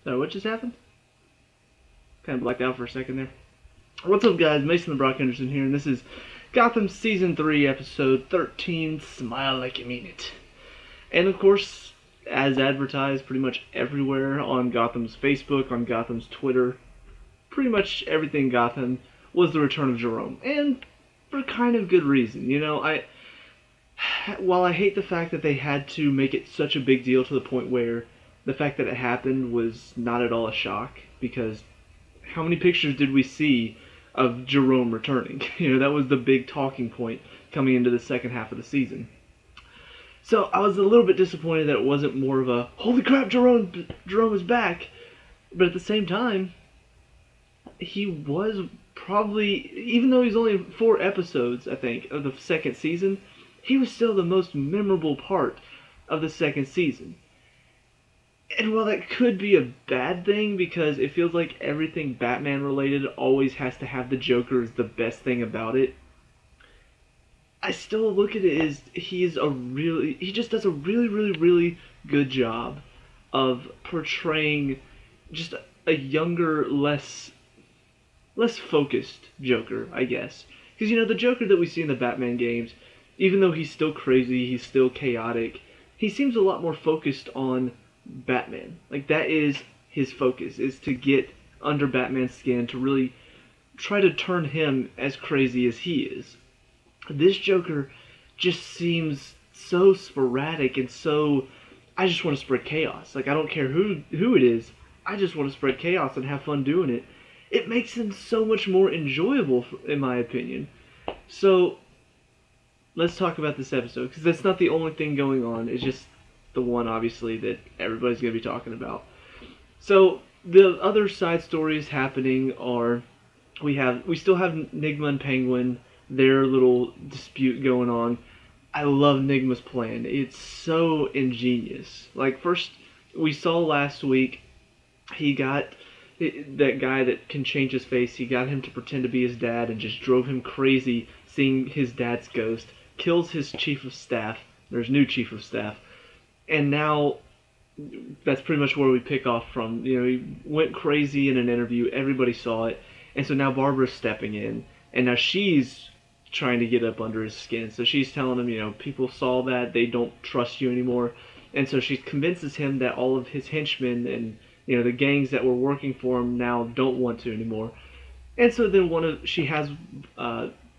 So what just happened? Kind of blacked out for a second there. What's up, guys? Mason the Brock Henderson here, and this is Gotham Season 3, Episode 13, Smile Like You Mean It. And of course, as advertised pretty much everywhere on Gotham's Facebook, on Gotham's Twitter, pretty much everything Gotham was the return of Jerome. And for kind of good reason. While I hate the fact that they had to make it such a big deal to the point where the fact that it happened was not at all a shock, because how many pictures did we see of Jerome returning? That was the big talking point coming into the second half of the season. So I was a little bit disappointed that it wasn't more of a holy crap, Jerome is back. But at the same time, he was probably, even though he's only 4 episodes, I think, of the second season, he was still the most memorable part of the second season. And while that could be a bad thing, because it feels like everything Batman related always has to have the Joker as the best thing about it, I still look at it as he just does a really, really, really good job of portraying just a younger, less focused Joker, I guess. Because, the Joker that we see in the Batman games, even though he's still crazy, he's still chaotic, he seems a lot more focused on Batman. Like, that is his focus, is to get under Batman's skin, to really try to turn him as crazy as he is. This Joker just seems so sporadic and so, I just want to spread chaos. Like, I don't care who it is, I just want to spread chaos and have fun doing it. It makes him so much more enjoyable, in my opinion. So, let's talk about this episode, because that's not the only thing going on. It's just the one, obviously, that everybody's going to be talking about. So, the other side stories happening are, we still have Nigma and Penguin, their little dispute going on. I love Nigma's plan. It's so ingenious. Like, first, we saw last week, he got that guy that can change his face, he got him to pretend to be his dad and just drove him crazy seeing his dad's ghost, kills his chief of staff, there's new chief of staff, and now that's pretty much where we pick off from. He went crazy in an interview, everybody saw it, and so now Barbara's stepping in, and now she's trying to get up under his skin. So she's telling him, people saw that, they don't trust you anymore, and so she convinces him that all of his henchmen and the gangs that were working for him now don't want to anymore. And so then she has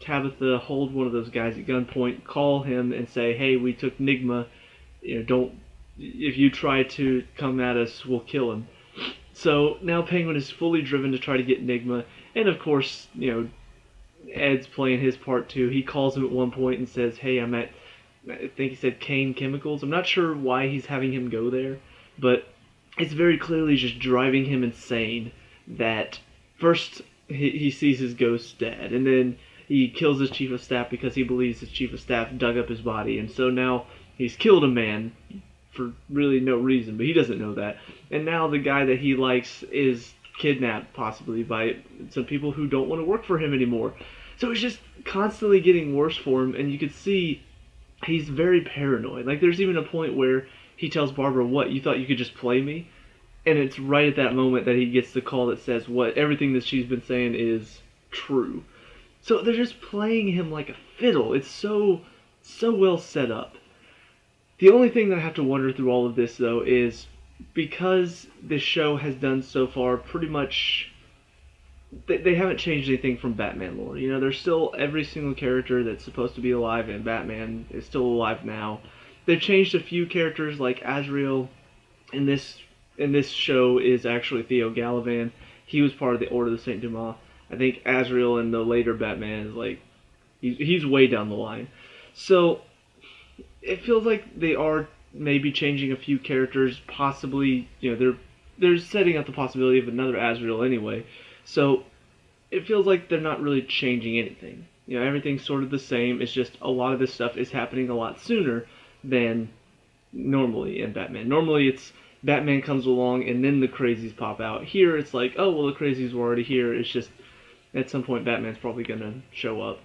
Tabitha hold one of those guys at gunpoint, call him and say, hey, we took Nigma, if you try to come at us, we'll kill him. So now Penguin is fully driven to try to get Nigma, and of course, Ed's playing his part too. He calls him at one point and says, hey, I'm at, I think he said Kane Chemicals. I'm not sure why he's having him go there, but it's very clearly just driving him insane that first he sees his ghost dad, and then he kills his chief of staff because he believes his chief of staff dug up his body, and so now he's killed a man for really no reason, but he doesn't know that. And now the guy that he likes is kidnapped, possibly, by some people who don't want to work for him anymore. So it's just constantly getting worse for him, and you could see he's very paranoid. Like, there's even a point where he tells Barbara, what, you thought you could just play me? And it's right at that moment that he gets the call that says, what, everything that she's been saying is true. So they're just playing him like a fiddle. It's so well set up. The only thing that I have to wonder through all of this, though, is because this show has done so far pretty much, they haven't changed anything from Batman lore. There's still every single character that's supposed to be alive in Batman is still alive now. They've changed a few characters, like Azrael in this show is actually Theo Gallivan. He was part of the Order of Saint Dumas. I think Azrael in the later Batman is like, he's way down the line. So it feels like they are maybe changing a few characters, possibly, they're setting up the possibility of another Azrael anyway. So it feels like they're not really changing anything. Everything's sort of the same. It's just a lot of this stuff is happening a lot sooner than normally in Batman. Normally it's Batman comes along and then the crazies pop out. Here it's like, oh, well, the crazies were already here. It's just at some point Batman's probably going to show up.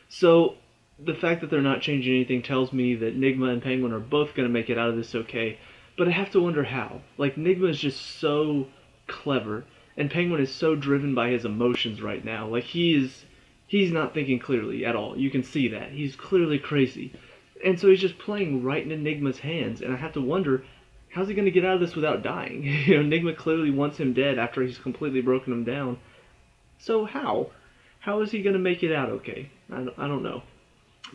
So the fact that they're not changing anything tells me that Nigma and Penguin are both going to make it out of this okay. But I have to wonder how. Like, Nigma is just so clever, and Penguin is so driven by his emotions right now. Like, he's not thinking clearly at all. You can see that. He's clearly crazy. And so he's just playing right in Enigma's hands, and I have to wonder, how's he going to get out of this without dying? Enigma clearly wants him dead after he's completely broken him down. So how? How is he going to make it out okay? I don't know.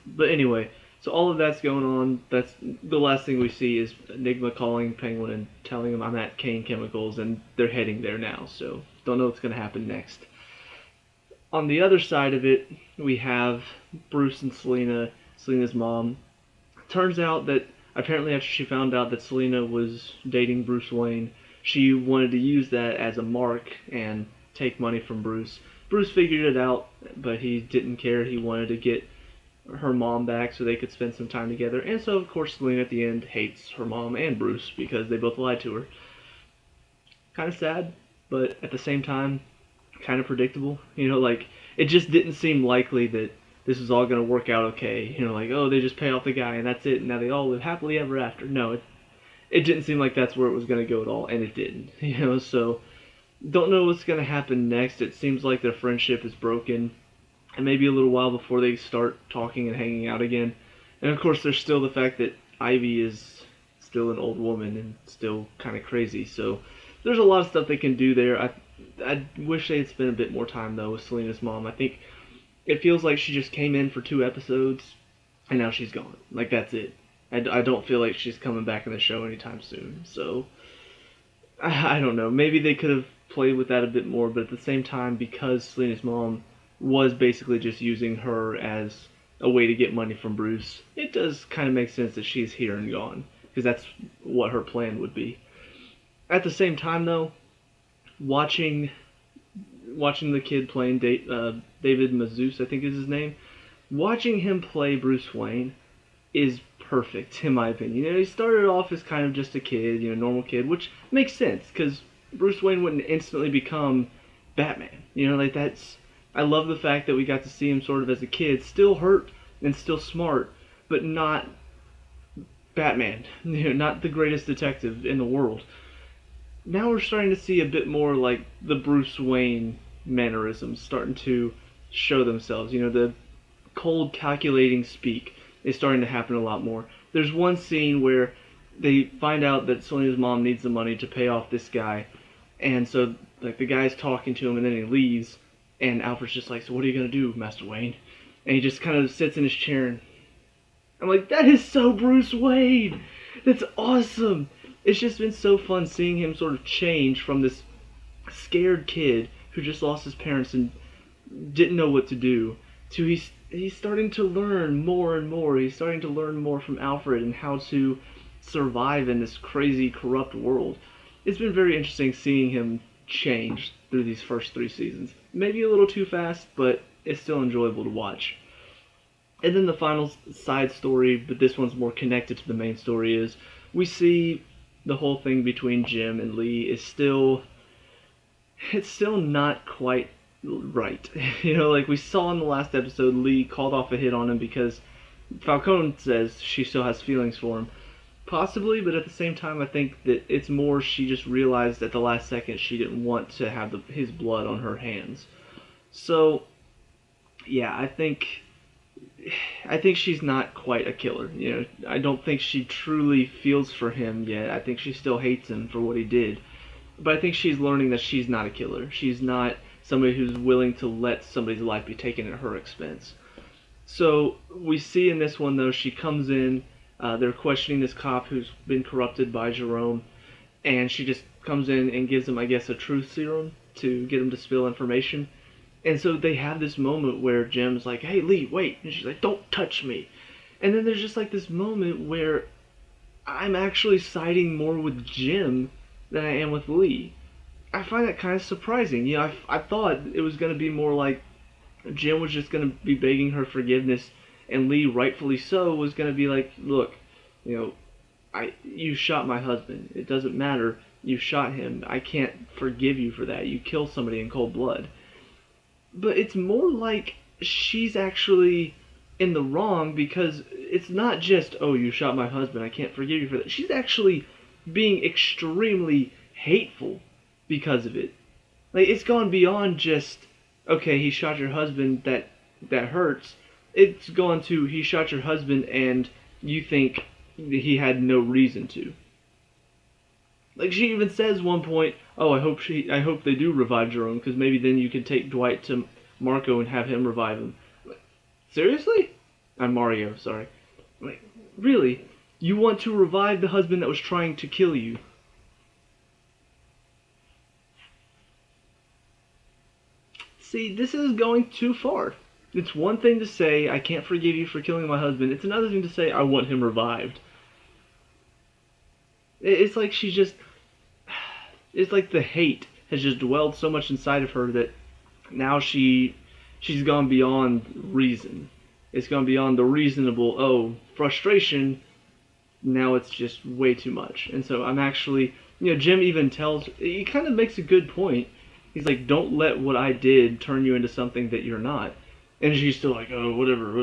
But anyway, so all of that's going on. That's the last thing we see is Enigma calling Penguin and telling him I'm at Kane Chemicals, and they're heading there now. So don't know what's going to happen next. On the other side of it, we have Bruce and Selena's mom. Turns out that apparently after she found out that Selena was dating Bruce Wayne, she wanted to use that as a mark and take money from Bruce. Bruce figured it out, but he didn't care. He wanted to get her mom back so they could spend some time together. And so, of course, Selena at the end hates her mom and Bruce because they both lied to her. Kind of sad, but at the same time, kind of predictable. Like, it just didn't seem likely that this was all going to work out okay. Like, oh, they just pay off the guy and that's it, and now they all live happily ever after. No, it didn't seem like that's where it was going to go at all, and it didn't. So don't know what's going to happen next. It seems like their friendship is broken, and maybe a little while before they start talking and hanging out again. And of course, there's still the fact that Ivy is still an old woman and still kind of crazy. So there's a lot of stuff they can do there. I wish they had spent a bit more time though with Selena's mom. I think it feels like she just came in for 2 episodes and now she's gone. Like, that's it. I don't feel like she's coming back in the show anytime soon. So I don't know. Maybe they could have played with that a bit more, but at the same time, because Selena's mom was basically just using her as a way to get money from Bruce, it does kind of make sense that she's here and gone, because that's what her plan would be. At the same time, though, watching the kid playing David Mazouz, I think is his name, watching him play Bruce Wayne is perfect, in my opinion. He started off as kind of just a kid, normal kid, which makes sense, because Bruce Wayne wouldn't instantly become Batman. Like, that's... I love the fact that we got to see him sort of as a kid, still hurt and still smart, but not Batman. Not the greatest detective in the world. Now we're starting to see a bit more like the Bruce Wayne mannerisms starting to show themselves. The cold, calculating speak is starting to happen a lot more. There's one scene where they find out that Selena's mom needs the money to pay off this guy, and so like the guy's talking to him and then he leaves, and Alfred's just like, so what are you going to do, Master Wayne? And he just kind of sits in his chair, and I'm like, that is so Bruce Wayne! That's awesome! It's just been so fun seeing him sort of change from this scared kid who just lost his parents and didn't know what to do, to he's starting to learn more and more. He's starting to learn more from Alfred and how to survive in this crazy, corrupt world. It's been very interesting seeing him change through these first 3 seasons. Maybe a little too fast, but it's still enjoyable to watch. And then the final side story, but this one's more connected to the main story, is we see the whole thing between Jim and Lee is still... it's still not quite right. Like we saw in the last episode, Lee called off a hit on him because Falcone says she still has feelings for him. Possibly, but at the same time, I think that it's more she just realized at the last second she didn't want to have his blood on her hands. So, yeah, I think she's not quite a killer. I don't think she truly feels for him yet. I think she still hates him for what he did. But I think she's learning that she's not a killer. She's not somebody who's willing to let somebody's life be taken at her expense. So we see in this one, though, she comes in, they're questioning this cop who's been corrupted by Jerome, and she just comes in and gives him, I guess, a truth serum to get him to spill information. And so they have this moment where Jim's like, hey, Lee, wait. And she's like, don't touch me. And then there's just like this moment where I'm actually siding more with Jim than I am with Lee. I find that kind of surprising. I thought it was going to be more like Jim was just going to be begging her forgiveness, and Lee, rightfully so, was going to be like, look, you shot my husband. It doesn't matter. You shot him. I can't forgive you for that. You killed somebody in cold blood. But it's more like she's actually in the wrong, because it's not just, oh, you shot my husband, I can't forgive you for that. She's actually being extremely hateful because of it. Like, it's gone beyond just, okay, he shot your husband, that hurts. It's gone to, he shot your husband and you think he had no reason to. Like, she even says one point, oh, I hope they do revive Jerome, because maybe then you can take Dwight to Marco and have him revive him. Like, seriously? I'm Mario, sorry. Like, really? You want to revive the husband that was trying to kill you? See, this is going too far. It's one thing to say, I can't forgive you for killing my husband. It's another thing to say, I want him revived. It's like she's just. It's like the hate has just dwelled so much inside of her that now she's gone beyond reason. It's gone beyond the reasonable, oh, frustration. Now it's just way too much. And so I'm actually, Jim even he kind of makes a good point. He's like, don't let what I did turn you into something that you're not. And she's still like, oh, whatever.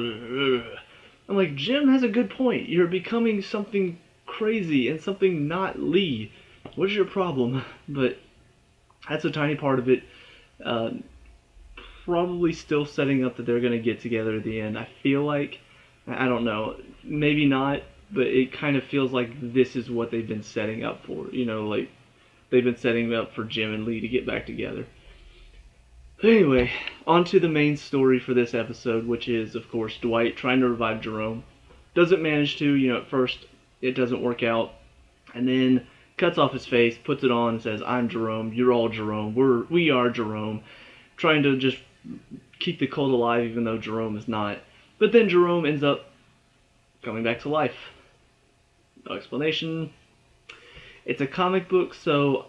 I'm like, Jim has a good point. You're becoming something crazy and something not Lee. What's your problem? But that's a tiny part of it. Uh, Probably still setting up that they're going to get together at the end. I feel like, I don't know, maybe not, but it kind of feels like this is what they've been setting up for. Like they've been setting up for Jim and Lee to get back together. But anyway, on to the main story for this episode, which is, of course, Dwight trying to revive Jerome. Doesn't manage to, at first it doesn't work out. And then cuts off his face, puts it on, and says, I'm Jerome, you're all Jerome, we are Jerome. Trying to just keep the cult alive even though Jerome is not. But then Jerome ends up coming back to life. No explanation. It's a comic book, so...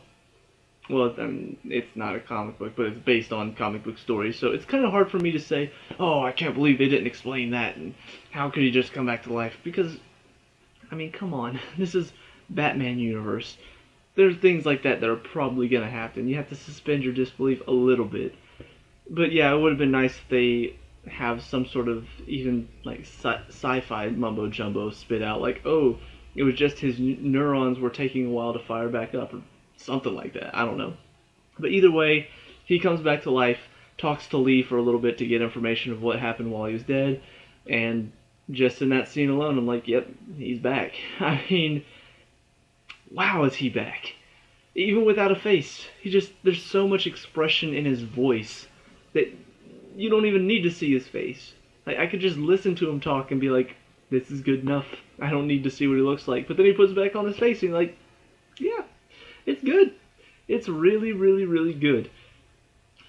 Well, I mean, it's not a comic book, but it's based on comic book stories, so it's kind of hard for me to say, oh, I can't believe they didn't explain that, and how could he just come back to life? Because, I mean, come on. This is Batman universe. There's things like that are probably going to happen. You have to suspend your disbelief a little bit. But yeah, it would have been nice if they have some sort of even like sci-fi mumbo jumbo spit out, like, oh, it was just his neurons were taking a while to fire back up, or something like that. I don't know. But either way, he comes back to life, talks to Lee for a little bit to get information of what happened while he was dead, and just in that scene alone, I'm like, yep, he's back. I mean, wow, is he back? Even without a face, there's so much expression in his voice that you don't even need to see his face. Like, I could just listen to him talk and be like, this is good enough. I don't need to see what he looks like. But then he puts back on his face and you're like, yeah, it's good. It's really, really, really good.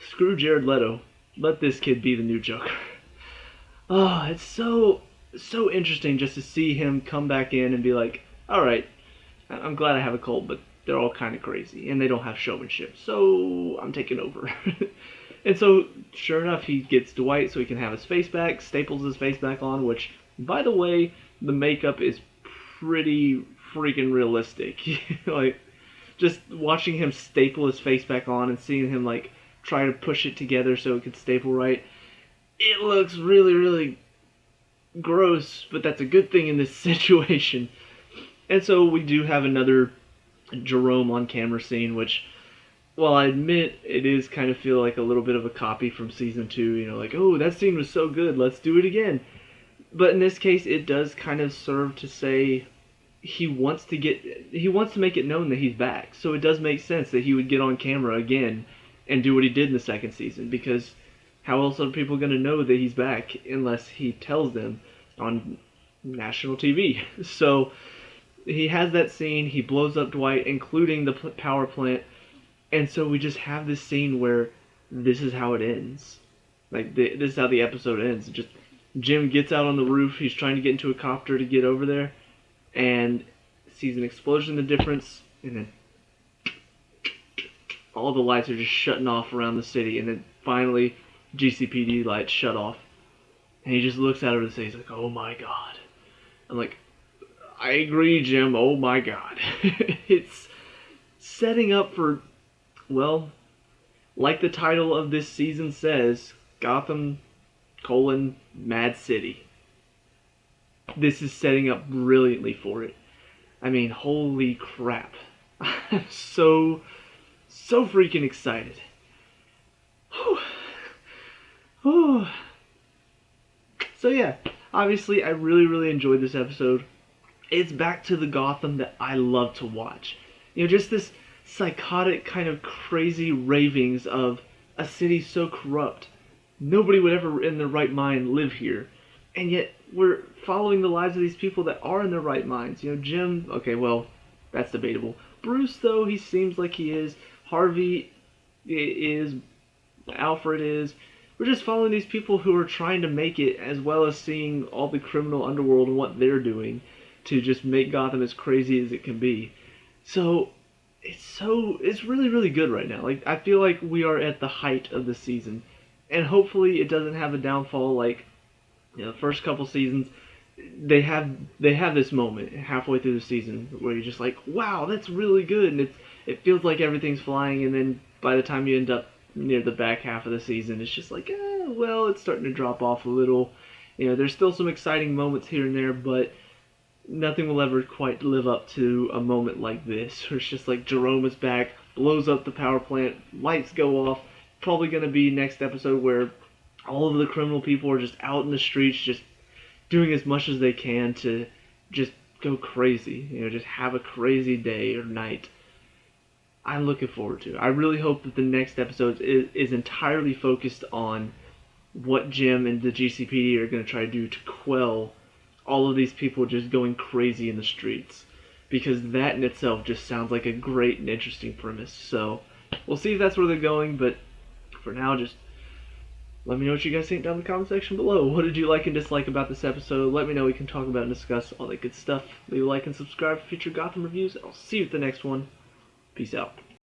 Screw Jared Leto. Let this kid be the new Joker. Oh, it's so interesting just to see him come back in and be like, alright, I'm glad I have a cult, but they're all kind of crazy, and they don't have showmanship, so I'm taking over. And so, sure enough, he gets Dwight so he can have his face back, staples his face back on, which, by the way, the makeup is pretty freaking realistic. Like, just watching him staple his face back on and seeing him, like, try to push it together so it could staple right, it looks really, really gross, but that's a good thing in this situation. And so we do have another Jerome on camera scene, which, well, I admit it is kind of feel like a little bit of a copy from season 2, like, oh, that scene was so good, let's do it again. But in this case, it does kind of serve to say he wants to make it known that he's back. So it does make sense that he would get on camera again and do what he did in the second season, because how else are people going to know that he's back unless he tells them on national TV? So he has that scene, he blows up Dwight, including the power plant, and so we just have this scene where this is how it ends. Like, this is how the episode ends. Just Jim gets out on the roof, he's trying to get into a copter to get over there, and sees an explosion in the difference, and then all the lights are just shutting off around the city, and then finally GCPD lights shut off. And he just looks at her and says, like, oh my god. I'm like, I agree, Jim, oh my god. It's setting up for, well, like the title of this season says, Gotham, Mad City. This is setting up brilliantly for it. I mean, holy crap. I'm so freaking excited. Whew. Whew. So yeah, obviously I really enjoyed this episode. It's back to the Gotham that I love to watch. You know, just this psychotic kind of crazy ravings of a city so corrupt. Nobody would ever in their right mind live here. And yet we're following the lives of these people that are in their right minds. You know, Jim, okay, well, that's debatable. Bruce, though, he seems like he is. Harvey is. Alfred is. We're just following these people who are trying to make it, as well as seeing all the criminal underworld and what they're doing to just make Gotham as crazy as it can be. So it's really good right now. Like, I feel like we are at the height of the season, and hopefully it doesn't have a downfall like, you know, the first couple seasons. They have this moment halfway through the season where you're just like, wow, that's really good, and it feels like everything's flying, and then by the time you end up near the back half of the season, it's just like, well, it's starting to drop off a little. You know, there's still some exciting moments here and there, but nothing will ever quite live up to a moment like this, where it's just like Jerome is back, blows up the power plant, lights go off. Probably going to be next episode where all of the criminal people are just out in the streets, just doing as much as they can to just go crazy. You know, just have a crazy day or night. I'm looking forward to. I really hope that the next episode is entirely focused on what Jim and the GCPD are going to try to do to quell all of these people just going crazy in the streets. Because that in itself just sounds like a great and interesting premise. So, we'll see if that's where they're going, but for now, just let me know what you guys think down in the comment section below. What did you like and dislike about this episode? Let me know. We can talk about and discuss all that good stuff. Leave a like and subscribe for future Gotham reviews. I'll see you at the next one. Peace out.